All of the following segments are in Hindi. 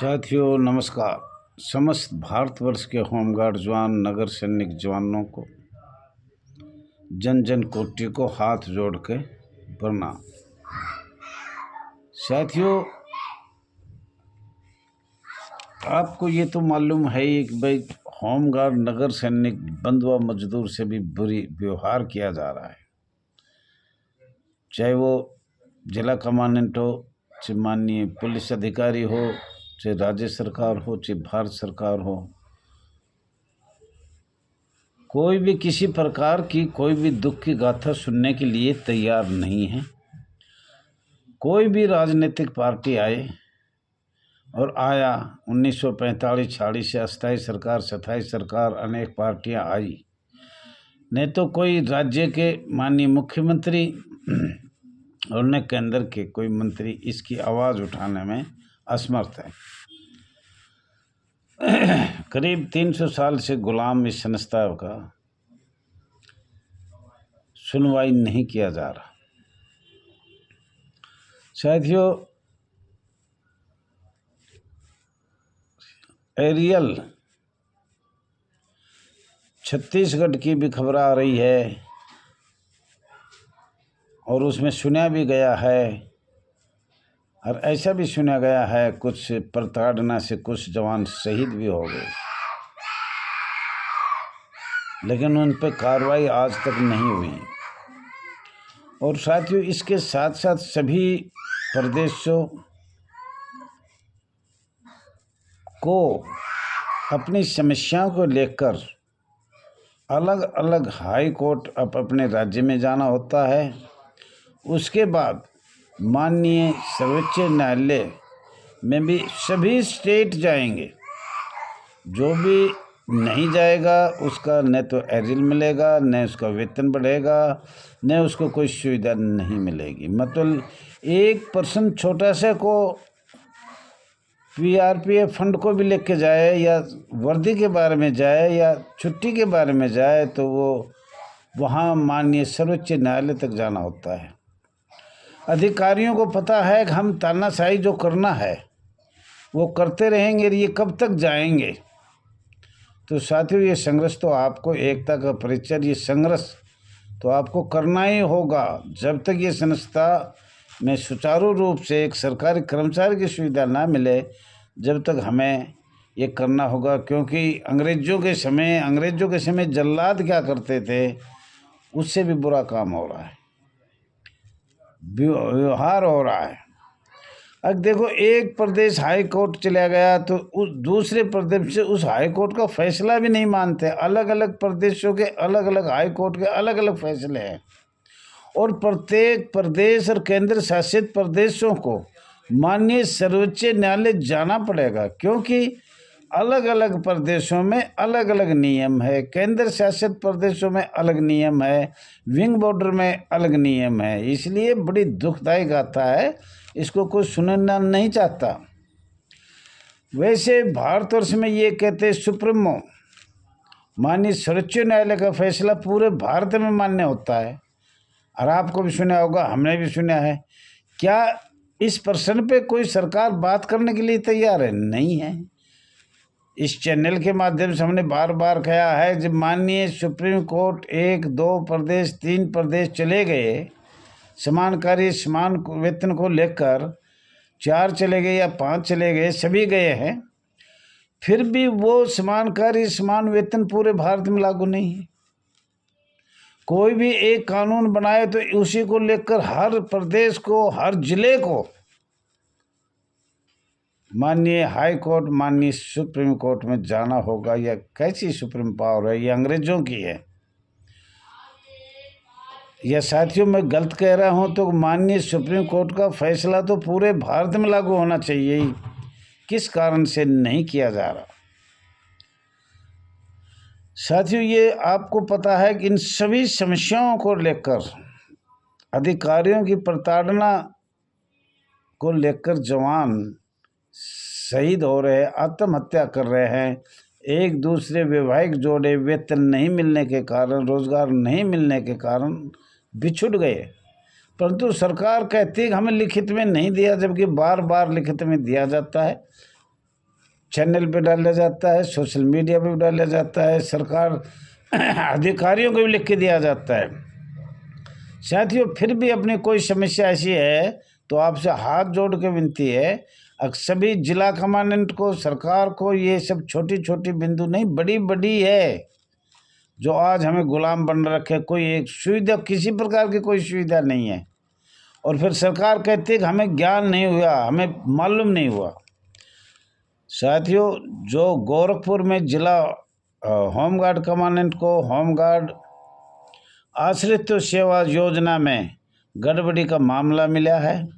साथियों नमस्कार। समस्त भारतवर्ष के होमगार्ड जवान, नगर सैनिक जवानों को, जन जन कोटि को हाथ जोड़ के प्रणाम। साथियों, आपको ये तो मालूम है ही कि भाई होमगार्ड, नगर सैनिक, बंधुआ मजदूर से भी बुरी व्यवहार किया जा रहा है। चाहे वो जिला कमांडेंट हो, चाहे माननीय पुलिस अधिकारी हो, चाहे राज्य सरकार हो, चाहे भारत सरकार हो, कोई भी किसी प्रकार की कोई भी दुख की गाथा सुनने के लिए तैयार नहीं है। कोई भी राजनीतिक पार्टी आए और आया 1945-46 से अस्थायी सरकार, सथाई सरकार, अनेक पार्टियां आई, नहीं तो कोई राज्य के माननीय मुख्यमंत्री और न केंद्र के कोई मंत्री इसकी आवाज़ उठाने में असमर्थ है। करीब 300 साल से गुलाम इस संस्था का सुनवाई नहीं किया जा रहा। साथियों, एरियल छत्तीसगढ़ की भी खबर आ रही है और उसमें सुना भी गया है, और ऐसा भी सुना गया है कुछ प्रताड़ना से कुछ जवान शहीद भी हो गए, लेकिन उन पर कार्रवाई आज तक नहीं हुई। और साथियों, इसके साथ साथ सभी प्रदेशों को अपनी समस्याओं को लेकर अलग अलग हाई कोर्ट अब अपने राज्य में जाना होता है। उसके बाद माननीय सर्वोच्च न्यायालय में भी सभी स्टेट जाएंगे। जो भी नहीं जाएगा उसका न तो एरियल मिलेगा, न उसका वेतन बढ़ेगा, न उसको कोई सुविधा नहीं मिलेगी। मतलब एक पर्सन छोटा सा को PRPF फंड को भी लेके जाए या वर्दी के बारे में जाए या छुट्टी के बारे में जाए तो वो वहाँ माननीय सर्वोच्च न्यायालय तक जाना होता है। अधिकारियों को पता है कि हम तानाशाही जो करना है वो करते रहेंगे, ये कब तक जाएंगे। तो साथियों, ये संघर्ष तो आपको, एकता का परिचय, ये संघर्ष तो आपको करना ही होगा। जब तक ये संस्था में सुचारू रूप से एक सरकारी कर्मचारी की सुविधा ना मिले, जब तक हमें ये करना होगा। क्योंकि अंग्रेजों के समय जल्लाद क्या करते थे, उससे भी बुरा काम हो रहा है, व्यवहार हो रहा है। अब देखो, एक प्रदेश हाई कोर्ट चला गया तो उस दूसरे प्रदेश से उस हाई कोर्ट का फैसला भी नहीं मानते। अलग अलग प्रदेशों के अलग अलग हाई कोर्ट के अलग अलग फैसले हैं, और प्रत्येक प्रदेश और केंद्र शासित प्रदेशों को माननीय सर्वोच्च न्यायालय जाना पड़ेगा, क्योंकि अलग अलग प्रदेशों में अलग अलग नियम है, केंद्र शासित प्रदेशों में अलग नियम है, विंग बॉर्डर में अलग नियम है। इसलिए बड़ी दुखदायी गाथा है, इसको कोई सुनना नहीं चाहता। वैसे भारतवर्ष में ये कहते हैं सुप्रीमो माननीय सर्वोच्च न्यायालय का फैसला पूरे भारत में मान्य होता है, और आपको भी सुना होगा, हमने भी सुना है। क्या इस प्रश्न पे कोई सरकार बात करने के लिए तैयार है? नहीं है। इस चैनल के माध्यम से हमने बार बार कहा है, जब माननीय सुप्रीम कोर्ट 1, 2 प्रदेश, 3 प्रदेश चले गए समान कार्य समान वेतन को लेकर, 4 चले गए या 5 चले गए, सभी गए हैं, फिर भी वो समान कार्य समान वेतन पूरे भारत में लागू नहीं है। कोई भी एक कानून बनाए तो उसी को लेकर हर प्रदेश को, हर जिले को माननीय हाई कोर्ट, माननीय सुप्रीम कोर्ट में जाना होगा। या कैसी सुप्रीम पावर है? ये अंग्रेजों की है। या साथियों, मैं गलत कह रहा हूं तो माननीय सुप्रीम कोर्ट का फैसला तो पूरे भारत में लागू होना चाहिए, किस कारण से नहीं किया जा रहा? साथियों, ये आपको पता है कि इन सभी समस्याओं को लेकर, अधिकारियों की प्रताड़ना को लेकर जवान शहीद हो रहे हैं, आत्महत्या कर रहे हैं। एक दूसरे वैवाहिक जोड़े वेतन नहीं मिलने के कारण, रोजगार नहीं मिलने के कारण बिछुड़ गए, परंतु सरकार कहती है कि हमें लिखित में नहीं दिया, जबकि बार बार लिखित में दिया जाता है। चैनल पे डाला जाता है, सोशल मीडिया पे भी डाला जाता है, सरकार अधिकारियों को भी लिख के दिया जाता है। साथियों, फिर भी अपनी कोई समस्या ऐसी है तो आपसे हाथ जोड़ के विनती है, सभी जिला कमांडेंट को, सरकार को, ये सब छोटी छोटी बिंदु नहीं, बड़ी बड़ी है जो आज हमें गुलाम बन रखे। कोई एक सुविधा, किसी प्रकार की कोई सुविधा नहीं है, और फिर सरकार कहती है कि हमें ज्ञान नहीं हुआ, हमें मालूम नहीं हुआ। साथियों, जो गोरखपुर में जिला होमगार्ड कमांडेंट को होमगार्ड आश्रित सेवा योजना में गड़बड़ी का मामला मिला है,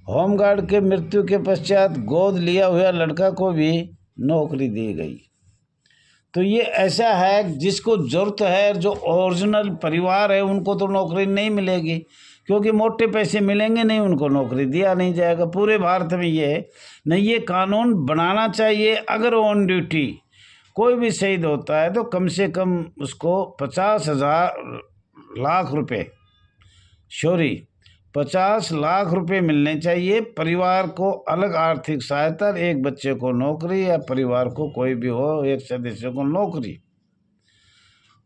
होमगार्ड के मृत्यु के पश्चात गोद लिया हुआ लड़का को भी नौकरी दी गई। तो ये ऐसा है जिसको ज़रूरत है, जो ओरिजिनल परिवार है उनको तो नौकरी नहीं मिलेगी, क्योंकि मोटे पैसे मिलेंगे नहीं, उनको नौकरी दिया नहीं जाएगा। पूरे भारत में ये है नहीं, ये कानून बनाना चाहिए। अगर ऑन ड्यूटी कोई भी शहीद होता है तो कम से कम उसको 50 लाख रुपए मिलने चाहिए। परिवार को अलग आर्थिक सहायता, एक बच्चे को नौकरी, या परिवार को कोई भी हो, एक सदस्य को नौकरी।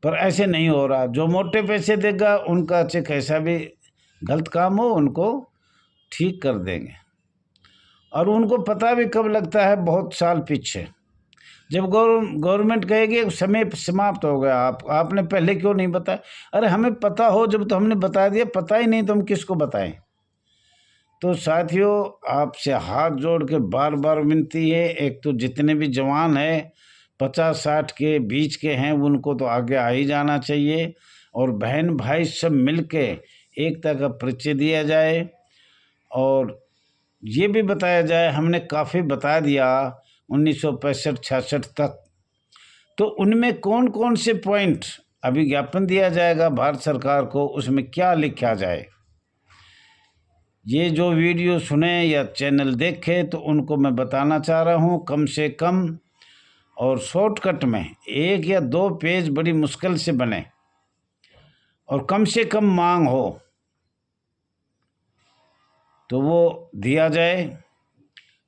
पर ऐसे नहीं हो रहा। जो मोटे पैसे देगा उनका चाहे कैसा भी गलत काम हो, उनको ठीक कर देंगे। और उनको पता भी कब लगता है, बहुत साल पीछे, जब गवर्नमेंट कहेगी समय समाप्त हो गया, आपने पहले क्यों नहीं बताया। अरे हमें पता हो जब तो हमने बता दिया, पता ही नहीं तो हम किसको बताएं। तो साथियों, आपसे हाथ जोड़ के बार बार विनती है, एक तो जितने भी जवान हैं 50-60 के बीच के हैं उनको तो आगे आ ही जाना चाहिए, और बहन भाई सब मिल के एकता का परिचय दिया जाए। और ये भी बताया जाए, हमने काफ़ी बता दिया 1965-66 तक, तो उनमें कौन कौन से पॉइंट अभी ज्ञापन दिया जाएगा भारत सरकार को, उसमें क्या लिखा जाए। ये जो वीडियो सुने या चैनल देखे तो उनको मैं बताना चाह रहा हूँ, कम से कम और शॉर्टकट में 1 या 2 पेज बड़ी मुश्किल से बने, और कम से कम मांग हो तो वो दिया जाए।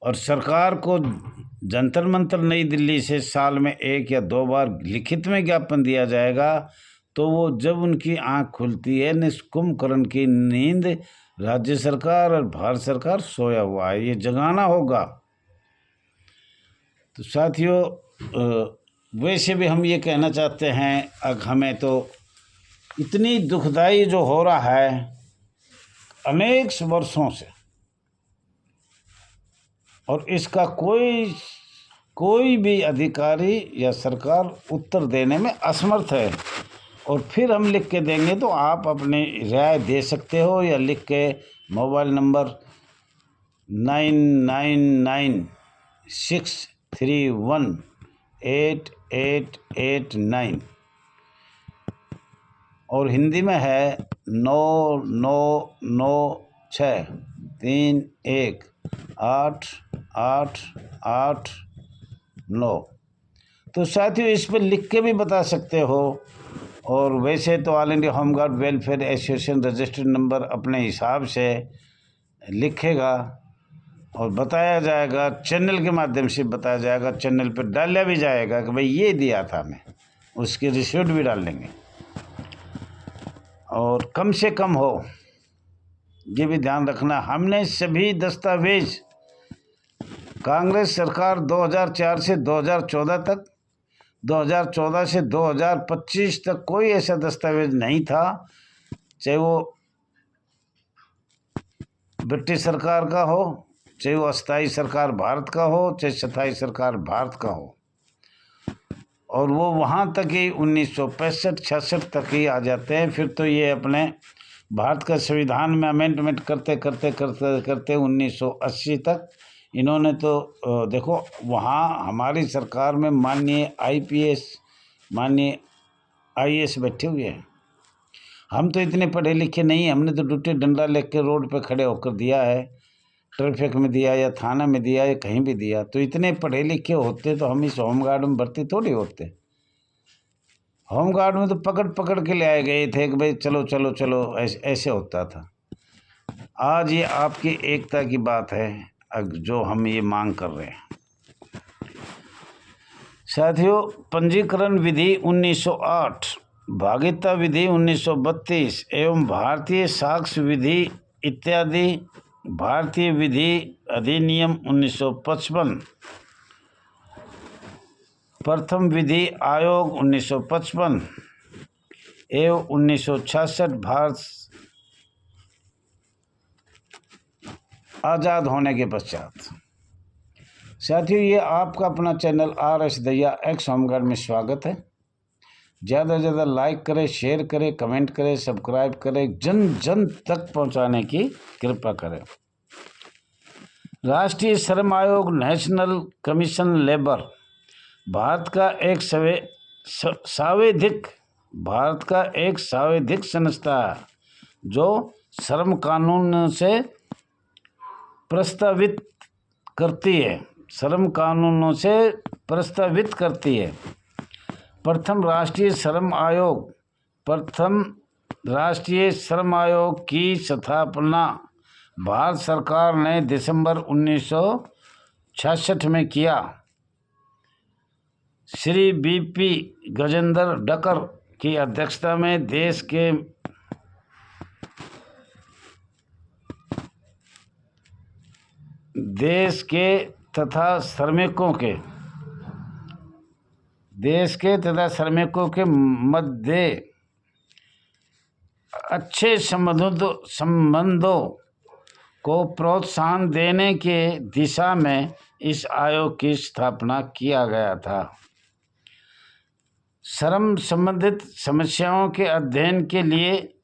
और सरकार को जंतर मंतर नई दिल्ली से साल में 1 या 2 बार लिखित में ज्ञापन दिया जाएगा, तो वो जब उनकी आंख खुलती है, निष्कुंभकर्ण की नींद राज्य सरकार और भारत सरकार सोया हुआ है, ये जगाना होगा। तो साथियों, वैसे भी हम ये कहना चाहते हैं, अब हमें तो इतनी दुखदाई जो हो रहा है अनेक वर्षों से, और इसका कोई भी अधिकारी या सरकार उत्तर देने में असमर्थ है। और फिर हम लिख के देंगे तो आप अपनी राय दे सकते हो, या लिख के मोबाइल नंबर 9996318889 और हिंदी में है 9996318889। तो साथियों, इस पर लिख के भी बता सकते हो। और वैसे तो all India home guard welfare association registered number अपने हिसाब से लिखेगा और बताया जाएगा, चैनल के माध्यम से बताया जाएगा, चैनल पर डाला भी जाएगा कि भाई ये दिया था मैं, उसकी रिसीट भी डाल देंगे। और कम से कम हो, ये भी ध्यान रखना, हमने सभी दस्तावेज कांग्रेस सरकार 2004 से 2014 तक, 2014 से 2025 तक कोई ऐसा दस्तावेज नहीं था, चाहे वो ब्रिटिश सरकार का हो, चाहे वो अस्थाई सरकार भारत का हो, चाहे स्थायी सरकार भारत का हो, और वो वहाँ तक ही 1965-66 तक ही आ जाते हैं। फिर तो ये अपने भारत का संविधान में अमेंडमेंट करते करते करते करते 1980 तक इन्होंने तो देखो, वहाँ हमारी सरकार में माननीय IPS, माननीय IAS बैठे हुए हैं। हम तो इतने पढ़े लिखे नहीं, हमने तो डूटे डंडा लेकर रोड पे खड़े होकर दिया है, ट्रैफिक में दिया या थाना में दिया या कहीं भी दिया। तो इतने पढ़े लिखे होते तो हम इस होमगार्ड में भर्ती थोड़ी होते। होमगार्ड में तो पकड़ पकड़ के ले आए गए थे कि भाई चलो चलो चलो, ऐसे होता था। आज ये आपकी एकता की बात है जो हम ये मांग कर रहे हैं। साथियों, पंजीकरण विधि 1908, भागिता विधि 1932 एवं भारतीय साक्ष्य विधि इत्यादि, भारतीय विधि अधिनियम 1955, प्रथम विधि आयोग 1955 एवं 1966 भारत आज़ाद होने के पश्चात। साथियों, ये आपका अपना channel RS Dahiya x home guard में स्वागत है। ज़्यादा से ज़्यादा लाइक करें, शेयर करें, कमेंट करें, सब्सक्राइब करें, जन जन तक पहुंचाने की कृपा करें। राष्ट्रीय श्रम आयोग, नेशनल कमीशन लेबर, भारत का एक सांविधिक संस्था है जो श्रम कानून से प्रस्तावित करती है। प्रथम राष्ट्रीय श्रम आयोग की स्थापना भारत सरकार ने दिसंबर 1966 में किया। श्री BP गजेंद्र डकर की अध्यक्षता में देश के तथा श्रमिकों के मध्य अच्छे संबंधों को प्रोत्साहन देने के दिशा में इस आयोग की स्थापना किया गया था। श्रम संबंधित समस्याओं के अध्ययन के लिए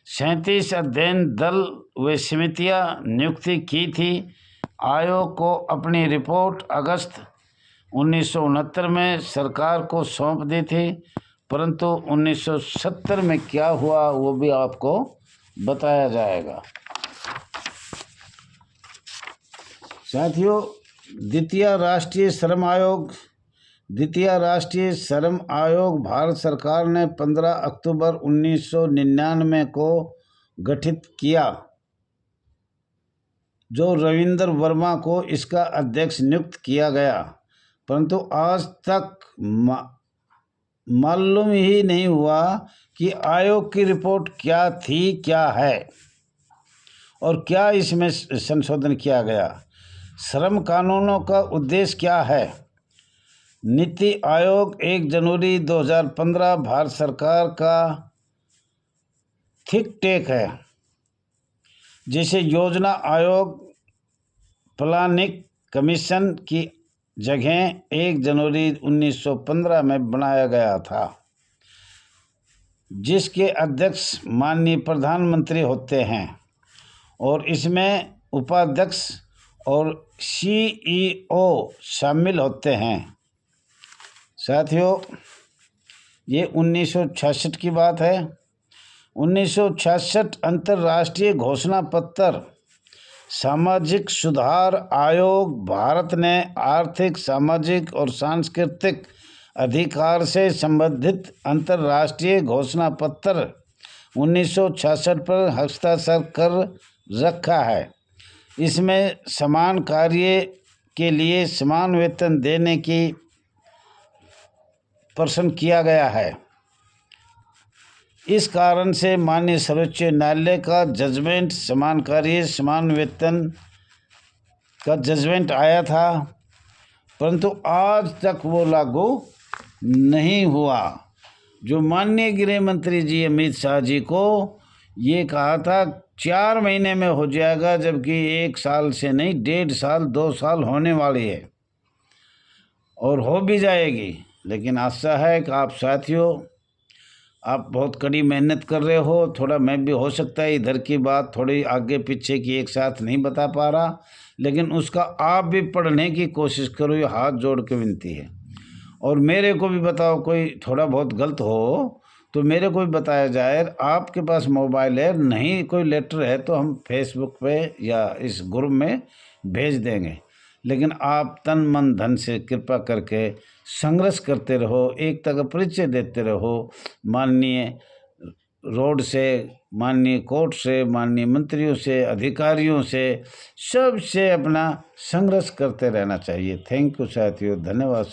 37 अध्ययन दल व समितियां नियुक्ति की थी। आयोग को अपनी रिपोर्ट अगस्त 1969 में सरकार को सौंप दी थी, परंतु 1970 में क्या हुआ वो भी आपको बताया जाएगा। साथियों, द्वितीय राष्ट्रीय श्रम आयोग भारत सरकार ने 15 अक्टूबर 1999 को गठित किया, जो रविंद्र वर्मा को इसका अध्यक्ष नियुक्त किया गया, परंतु आज तक मालूम ही नहीं हुआ कि आयोग की रिपोर्ट क्या थी, क्या है और क्या इसमें संशोधन किया गया। श्रम कानूनों का उद्देश्य क्या है। नीति आयोग 1 जनवरी 2015 भारत सरकार का थिंक टैंक है, जिसे योजना आयोग प्लानिंग कमीशन की जगह 1 जनवरी 1915 में बनाया गया था, जिसके अध्यक्ष माननीय प्रधानमंत्री होते हैं और इसमें उपाध्यक्ष और CEO शामिल होते हैं। साथियों, ये 1966 की बात है। 1966 अंतर्राष्ट्रीय घोषणा पत्र सामाजिक सुधार आयोग भारत ने आर्थिक, सामाजिक और सांस्कृतिक अधिकार से संबंधित अंतर्राष्ट्रीय घोषणा पत्र 1966 पर हस्ताक्षर कर रखा है। इसमें समान कार्य के लिए समान वेतन देने की प्रश्न किया गया है। इस कारण से माननीय सर्वोच्च न्यायालय का जजमेंट समान कार्य समान वेतन का जजमेंट आया था, परंतु आज तक वो लागू नहीं हुआ। जो माननीय गृह मंत्री जी अमित शाह जी को ये कहा था 4 महीने में हो जाएगा, जबकि 1 साल से नहीं 1.5 साल 2 साल होने वाली है और हो भी जाएगी। लेकिन आशा है कि आप साथियों, आप बहुत कड़ी मेहनत कर रहे हो। थोड़ा मैं भी हो सकता है इधर की बात थोड़ी आगे पीछे की एक साथ नहीं बता पा रहा, लेकिन उसका आप भी पढ़ने की कोशिश करो, ये हाथ जोड़ के विनती है। और मेरे को भी बताओ, कोई थोड़ा बहुत गलत हो तो मेरे को भी बताया जाए। आपके पास मोबाइल है, नहीं कोई लेटर है तो हम फेसबुक पे या इस ग्रुप में भेज देंगे, लेकिन आप तन मन धन से कृपा करके संघर्ष करते रहो, एकता का परिचय देते रहो। माननीय रोड से, माननीय कोर्ट से, माननीय मंत्रियों से, अधिकारियों से, सबसे अपना संघर्ष करते रहना चाहिए। थैंक यू साथियों, धन्यवाद।